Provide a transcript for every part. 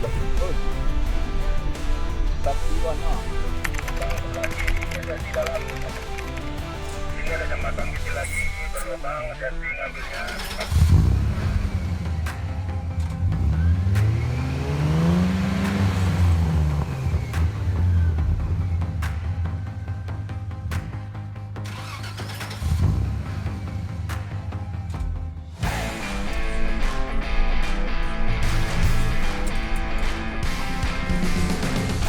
Tapi mana? Ini ada jembatan kecil lagi berlubang dan ngambilnya.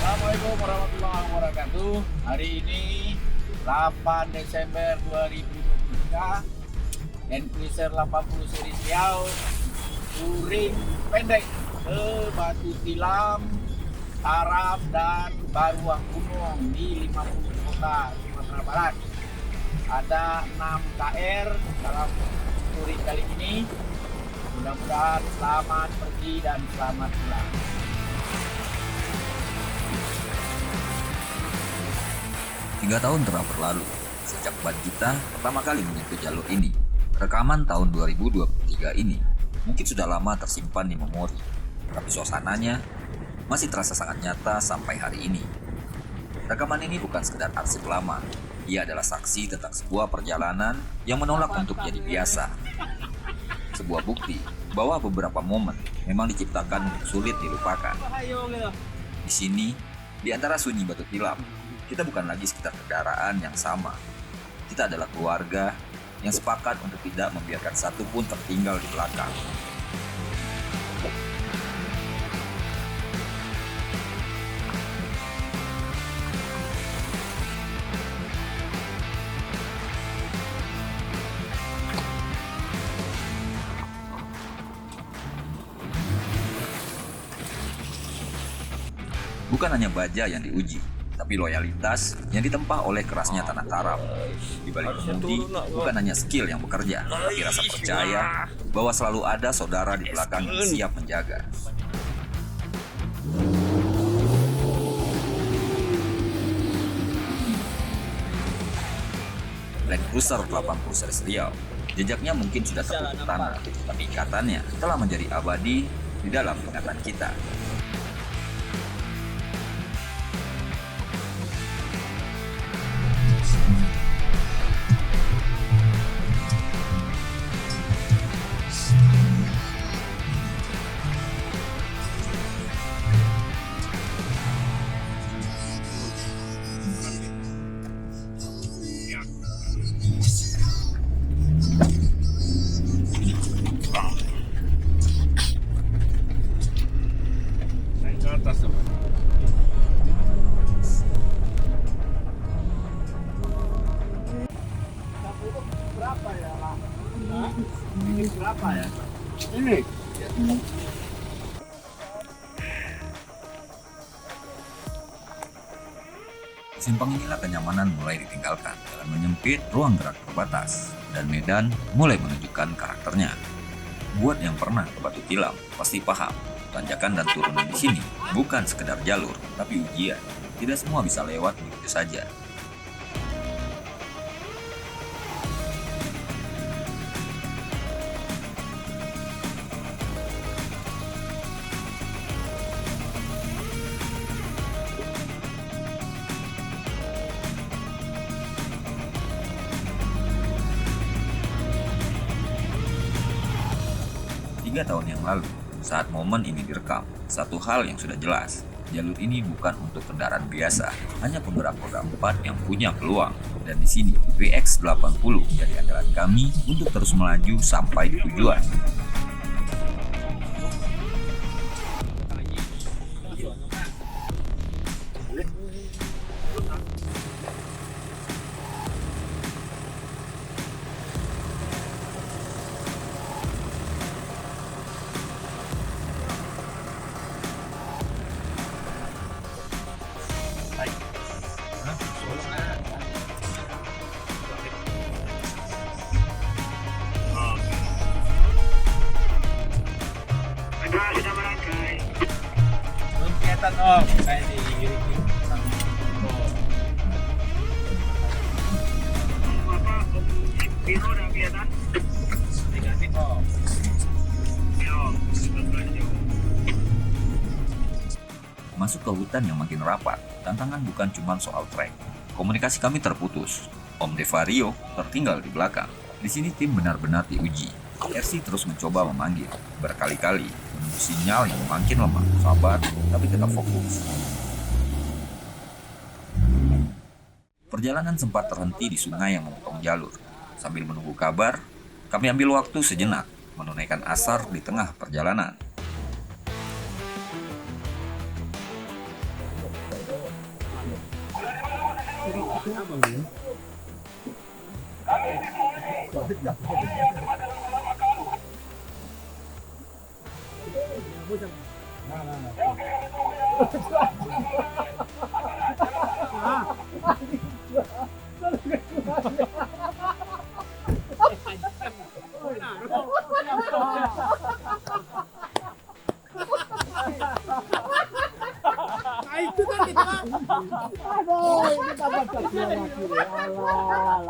Assalamualaikum warahmatullahi wabarakatuh. Hari ini 8 Desember 2023, Encruiser 80 seri Riau touring pendek ke Batu Tilam, Taram dan Baruang Gunung di 50 kota Sumatera Barat. Ada 6 KR dalam touring kali ini. Mudah-mudahan selamat pergi dan selamat pulang. 3 tahun telah berlalu sejak ban kita pertama kali menyentuh jalur ini. Rekaman tahun 2023 ini mungkin sudah lama tersimpan di memori, tapi suasananya masih terasa sangat nyata sampai hari ini. Rekaman ini bukan sekedar arsip lama, ia adalah saksi tentang sebuah perjalanan yang menolak untuk jadi biasa. Sebuah bukti bahwa beberapa momen memang diciptakan untuk sulit dilupakan. Di sini, di antara sunyi Batu Tilam, kita bukan lagi sekitar kendaraan yang sama. Kita adalah keluarga yang sepakat untuk tidak membiarkan satu pun tertinggal di belakang. Bukan hanya baja yang diuji, tapi loyalitas yang ditempa oleh kerasnya tanah Taram. Di balik kemudi, bukan hanya skill yang bekerja, tapi rasa percaya bahwa selalu ada saudara di belakang yang siap menjaga. Land Cruiser 80 seri Riau, jejaknya mungkin sudah tertutup tanah, tapi ikatannya telah menjadi abadi di dalam ingatan kita. Naik ke atas tuh. Berapa ya lah? Ini berapa ya? Ini? Simpang inilah kenyamanan mulai ditinggalkan dalam menyempit ruang gerak terbatas, dan medan mulai menunjukkan karakternya. Buat yang pernah ke Batu Tilam pasti paham, tanjakan dan turunan di sini bukan sekedar jalur, tapi ujian. Tidak semua bisa lewat begitu saja. Tiga tahun yang lalu, saat momen ini direkam, satu hal yang sudah jelas, jalur ini bukan untuk kendaraan biasa, hanya penggerak roda 4 yang punya peluang. Dan di sini, VX80 menjadi andalan kami untuk terus melaju sampai di tujuan. Belum kelihatan om, kayak di kiri-kiri. Biru udah kelihatan? Negatif om. Yo, Masuk ke hutan yang makin rapat, tantangan bukan cuma soal trek. Komunikasi kami terputus. Om Devario tertinggal di belakang. Di sini tim benar-benar diuji. RC terus mencoba memanggil, berkali-kali, menunggu sinyal yang makin lemah. Sabar, tapi tetap fokus. Perjalanan sempat terhenti di sungai yang memotong jalur. Sambil menunggu kabar, kami ambil waktu sejenak, menunaikan asar di tengah perjalanan.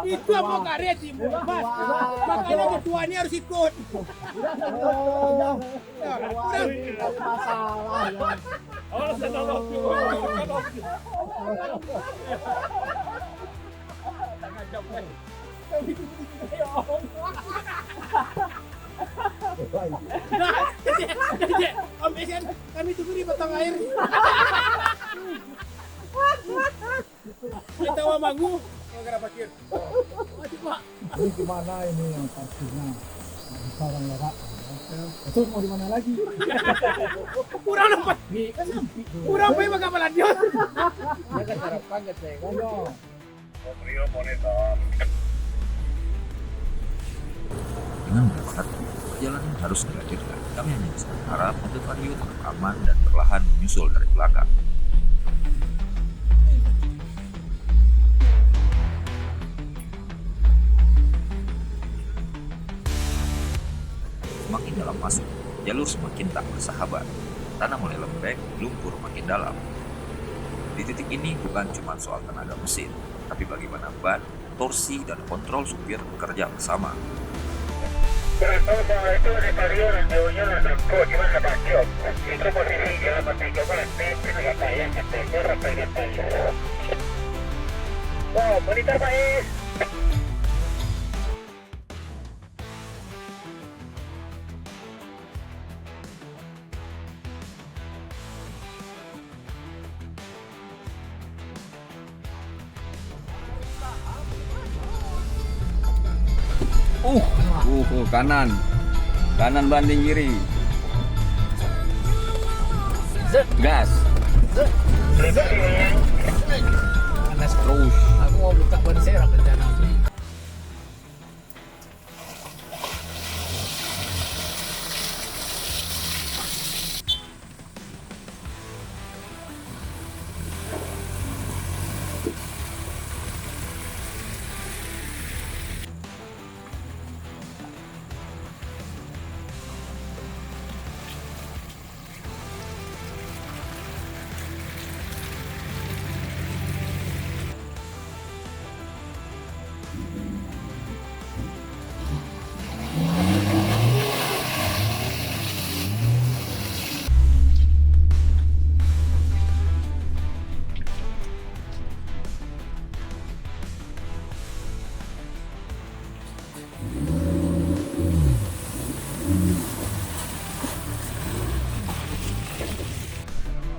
Itu apa karet ibu? Makanya ketuanya harus ikut. Om Esen, kami tunggu di batang air. Kita wa mangu, yang kena pakir. Ini gimana ini yang pastinya sekarang ya Kak? Itu mau di mana lagi? Kurang nampak. Kurang baik bagaimana lanjut. Ya kan harapan ya saya kan. Rio monitor. Dengan berat hati, perjalanan harus dilanjutkan. Kami hanya bisa berharap Montevario tetap aman dan perlahan menyusul dari belakang. Semakin dalam masuk, jalur semakin tak bersahabat. Tanah mulai lembek, lumpur makin dalam. Di titik ini bukan cuma soal tenaga mesin, tapi bagaimana ban, torsi, dan kontrol supir bekerja bersama. Itu de Carrión, de Unión, arrancó, lleva la pasión. Entró por el ring, la matilla, volante, primera calle, tercera, calle. Wow, monitor país. Kanan banding kiri. Gas. Panas terus. Aku mau buka ban serap rencana.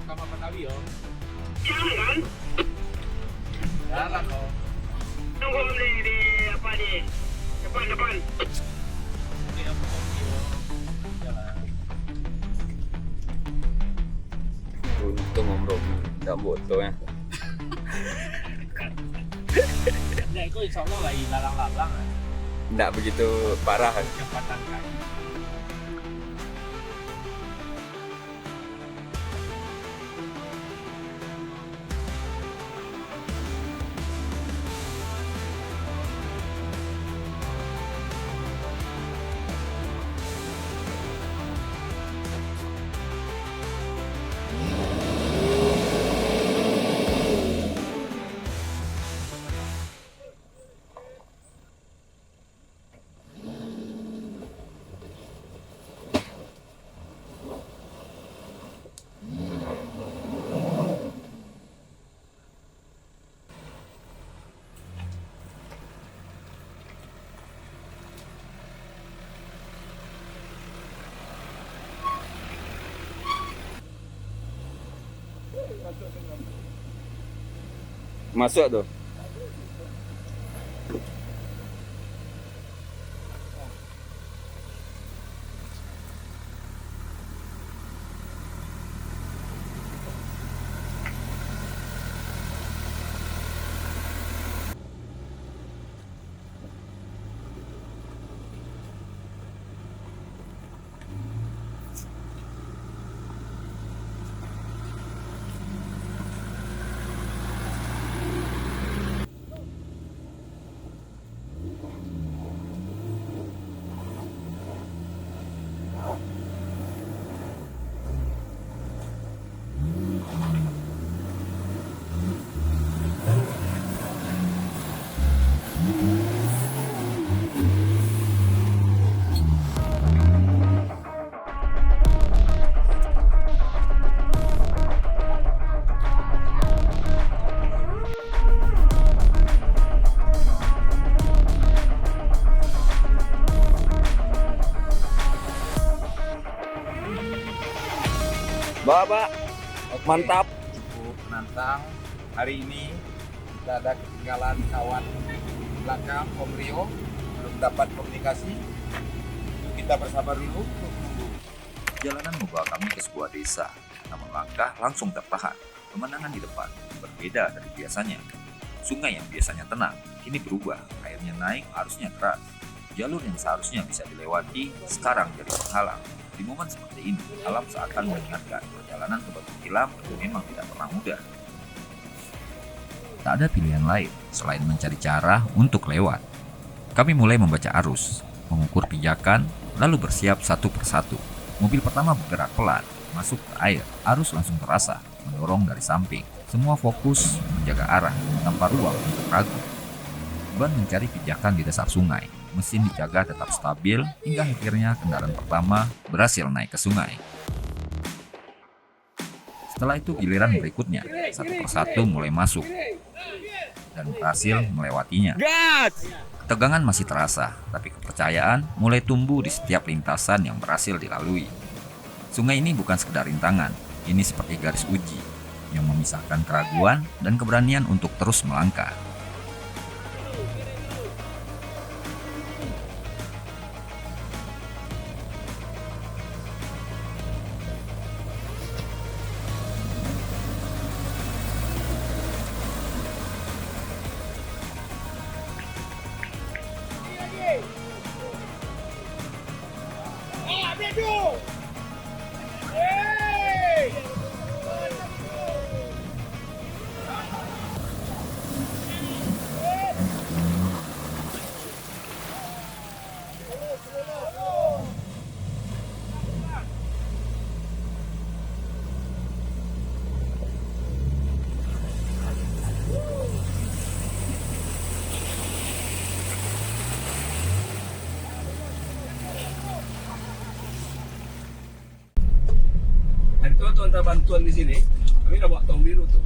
Sama Betawi yo. Jalan kok. Tunggu di apa di depan. Ini apa yo? Jalan. Untung Om Robi nggak foto ya. Ya itu insya Allah lagi lalang-lalang. Nggak begitu parah. Kecepatan kan. Masuk tuh. Bapak, mantap. Cukup menantang. Hari ini kita ada ketinggalan kawan belakang Om Rio, belum dapat komunikasi. Kita bersabar dulu untuk menunggu. Jalanan membawa kami ke sebuah desa, namun langkah langsung tertahan. Pemandangan di depan berbeda dari biasanya. Sungai yang biasanya tenang, kini berubah. Airnya naik, arusnya keras. Jalur yang seharusnya bisa dilewati, sekarang jadi penghalang. Di momen seperti ini, alam seakan mengingatkan perjalanan ke Batu Tilam memang tidak pernah mudah. Tak ada pilihan lain selain mencari cara untuk lewat. Kami mulai membaca arus, mengukur pijakan, lalu bersiap satu persatu. Mobil pertama bergerak pelan, masuk ke air. Arus langsung terasa, mendorong dari samping. Semua fokus menjaga arah, tanpa ruang untuk ragu. Ban mencari pijakan di dasar sungai. Mesin dijaga tetap stabil hingga akhirnya kendaraan pertama berhasil naik ke sungai. Setelah itu giliran berikutnya, satu persatu mulai masuk dan berhasil melewatinya. Ketegangan masih terasa, tapi kepercayaan mulai tumbuh di setiap lintasan yang berhasil dilalui. Sungai ini bukan sekedar rintangan, ini seperti garis uji yang memisahkan keraguan dan keberanian untuk terus melangkah. Hari itu tuh ada bantuan di sini, kami udah bawa tong biru tuh.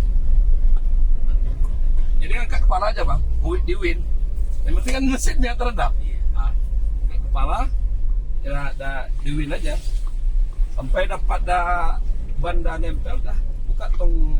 Jadi angkat kepala aja bang, di win. Yang penting kan mesinnya terendam. Nah, angkat kepala, ya ada di win aja. Sampai dapat ban dan nempel dah, buka tong.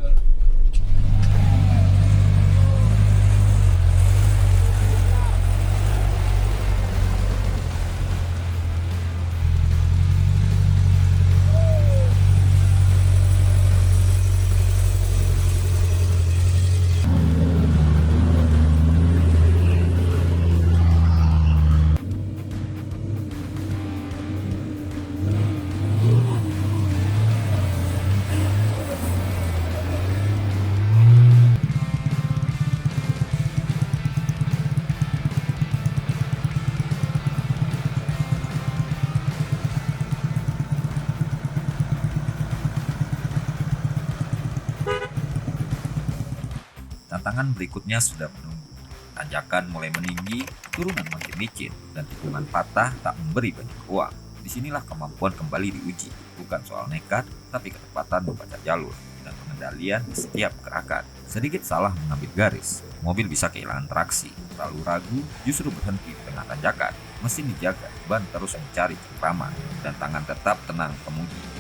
Tantangan berikutnya sudah menunggu. Tanjakan mulai meninggi, turunan makin licin, dan tikungan patah tak memberi banyak ruang. Disinilah kemampuan kembali diuji, bukan soal nekat, tapi ketepatan membaca jalur dan pengendalian di setiap gerakan. Sedikit salah mengambil garis, mobil bisa kehilangan traksi. Terlalu ragu, justru berhenti di tengah tanjakan. Mesin dijaga, ban terus mencari cengkraman, dan tangan tetap tenang kemudi.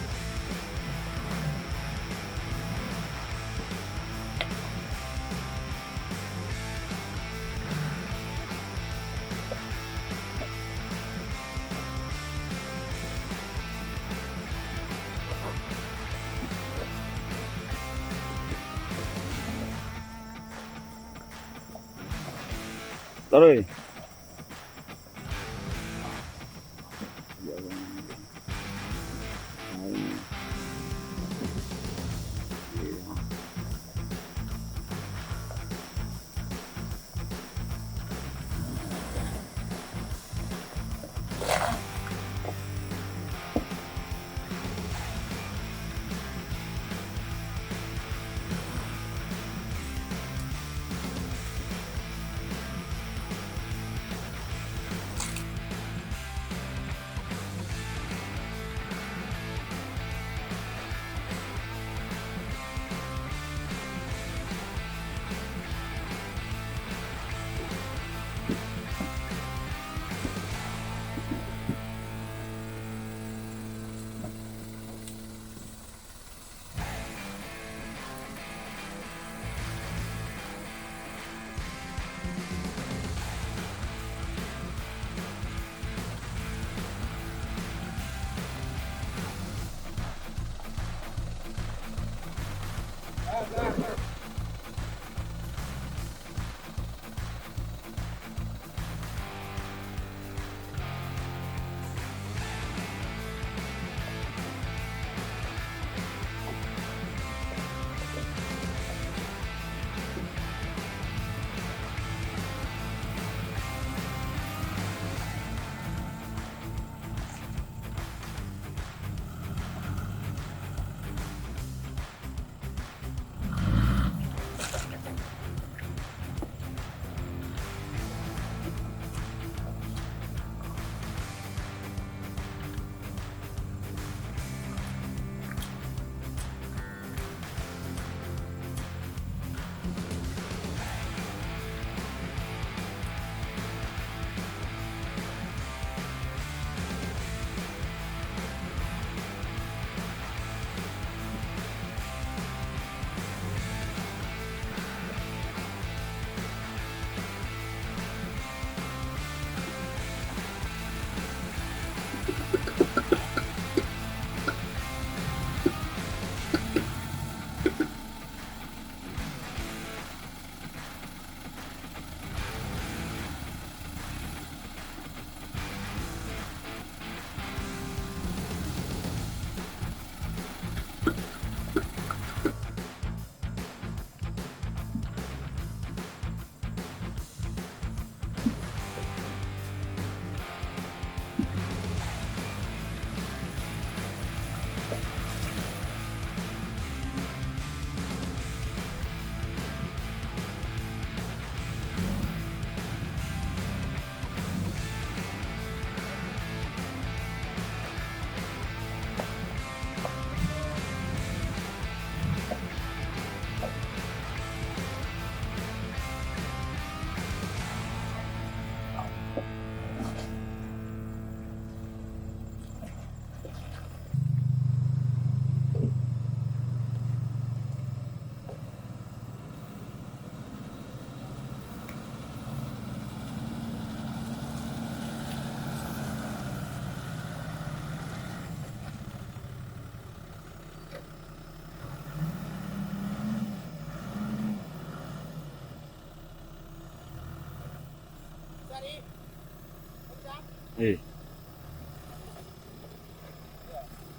Taruh.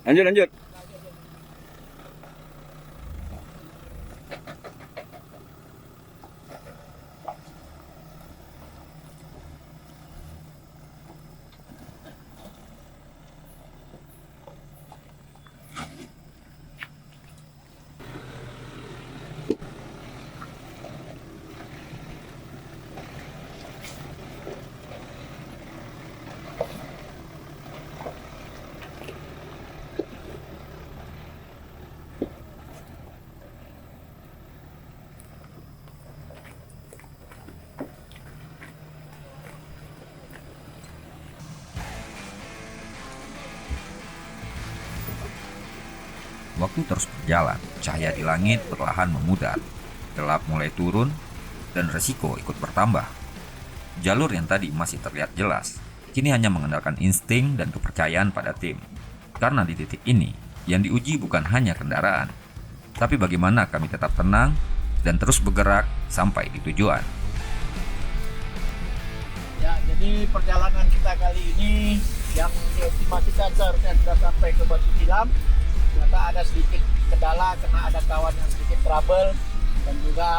Lanjut. Waktu terus berjalan, cahaya di langit perlahan memudar, gelap mulai turun, dan resiko ikut bertambah. Jalur yang tadi masih terlihat jelas, kini hanya mengandalkan insting dan kepercayaan pada tim. Karena di titik ini, yang diuji bukan hanya kendaraan, tapi bagaimana kami tetap tenang dan terus bergerak sampai di tujuan. Jadi perjalanan kita kali ini yang diestimasikan seharusnya sudah sampai ke Batu Tilam, ternyata ada sedikit kendala karena ada kawan yang sedikit trouble dan juga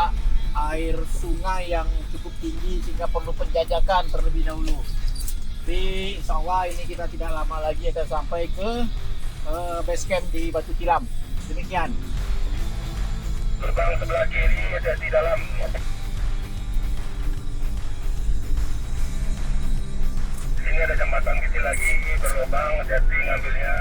air sungai yang cukup tinggi sehingga perlu penjajakan terlebih dahulu. Tapi insya Allah ini kita tidak lama lagi akan sampai ke base camp di Batu Tilam. Demikian. Gerbang sebelah kiri ada di dalam. Sini ada jembatan kecil lagi berlubang, jadi ngambilnya.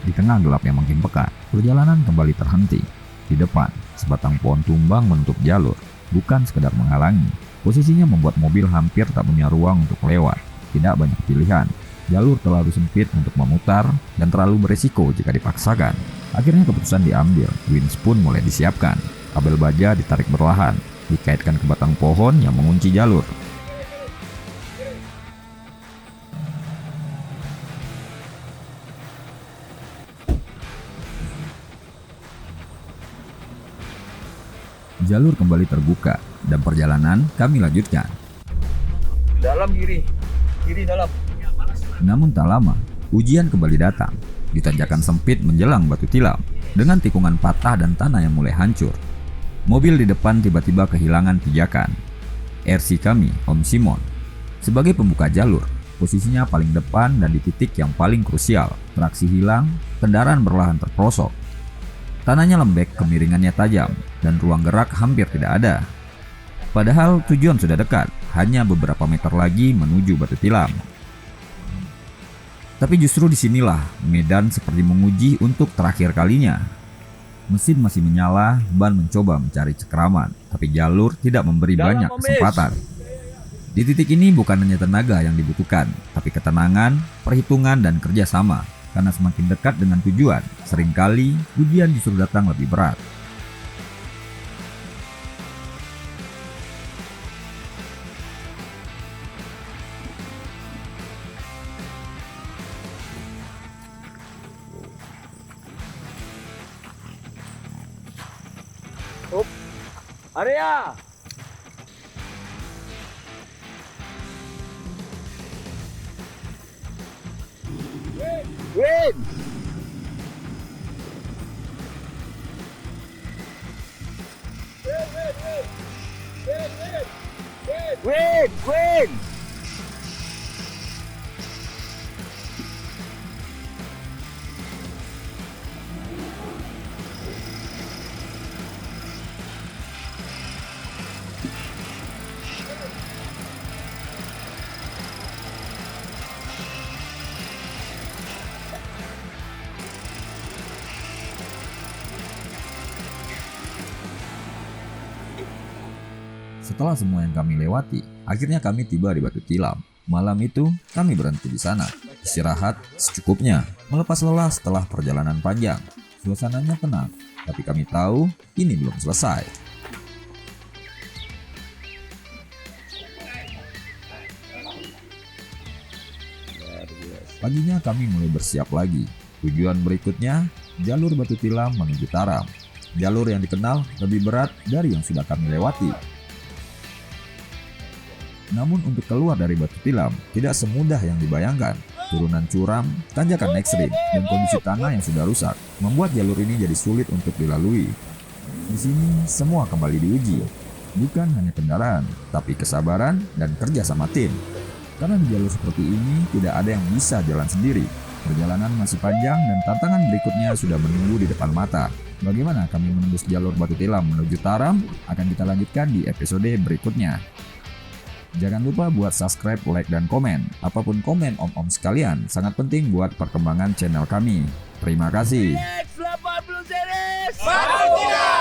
Di tengah gelap yang makin pekat, perjalanan kembali terhenti. Di depan, sebatang pohon tumbang menutup jalur, bukan sekedar menghalangi. Posisinya membuat mobil hampir tak punya ruang untuk lewat. Tidak banyak pilihan. Jalur terlalu sempit untuk memutar dan terlalu berisiko jika dipaksakan. Akhirnya keputusan diambil, winch pun mulai disiapkan. Kabel baja ditarik perlahan, dikaitkan ke batang pohon yang mengunci jalur. Jalur kembali terbuka dan perjalanan kami lanjutkan. Dalam kiri dalam. Namun tak lama, ujian kembali datang. Di tanjakan sempit menjelang Batu Tilam, dengan tikungan patah dan tanah yang mulai hancur. Mobil di depan tiba-tiba kehilangan pijakan. RC kami, Om Simon, sebagai pembuka jalur, posisinya paling depan dan di titik yang paling krusial. Traksi hilang, kendaraan berlahan terprosok. Tanahnya lembek, kemiringannya tajam, dan ruang gerak hampir tidak ada. Padahal tujuan sudah dekat, hanya beberapa meter lagi menuju Batu Tilam. Tapi justru disinilah medan seperti menguji untuk terakhir kalinya. Mesin masih menyala, ban mencoba mencari cekraman, tapi jalur tidak memberi banyak kesempatan. Di titik ini bukan hanya tenaga yang dibutuhkan, tapi ketenangan, perhitungan, dan kerjasama. Karena semakin dekat dengan tujuan, seringkali ujian justru datang lebih berat. Area. Win. Win. Setelah semua yang kami lewati, akhirnya kami tiba di Batu Tilam. Malam itu, kami berhenti di sana, istirahat secukupnya, melepas lelah setelah perjalanan panjang. Suasananya tenang, tapi kami tahu ini belum selesai. Paginya kami mulai bersiap lagi. Tujuan berikutnya, jalur Batu Tilam menuju Taram. Jalur yang dikenal lebih berat dari yang sudah kami lewati. Namun untuk keluar dari Batu Tilam tidak semudah yang dibayangkan. Turunan curam, tanjakan ekstrim, dan kondisi tanah yang sudah rusak membuat jalur ini jadi sulit untuk dilalui. Di sini semua kembali diuji, bukan hanya kendaraan, tapi kesabaran dan kerja sama tim. Karena di jalur seperti ini tidak ada yang bisa jalan sendiri. Perjalanan masih panjang dan tantangan berikutnya sudah menunggu di depan mata. Bagaimana kami menembus jalur Batu Tilam menuju Taram akan kita lanjutkan di episode berikutnya. Jangan lupa buat subscribe, like, dan komen. Apapun komen om-om sekalian sangat penting buat perkembangan channel kami. Terima kasih. Batu Tilam!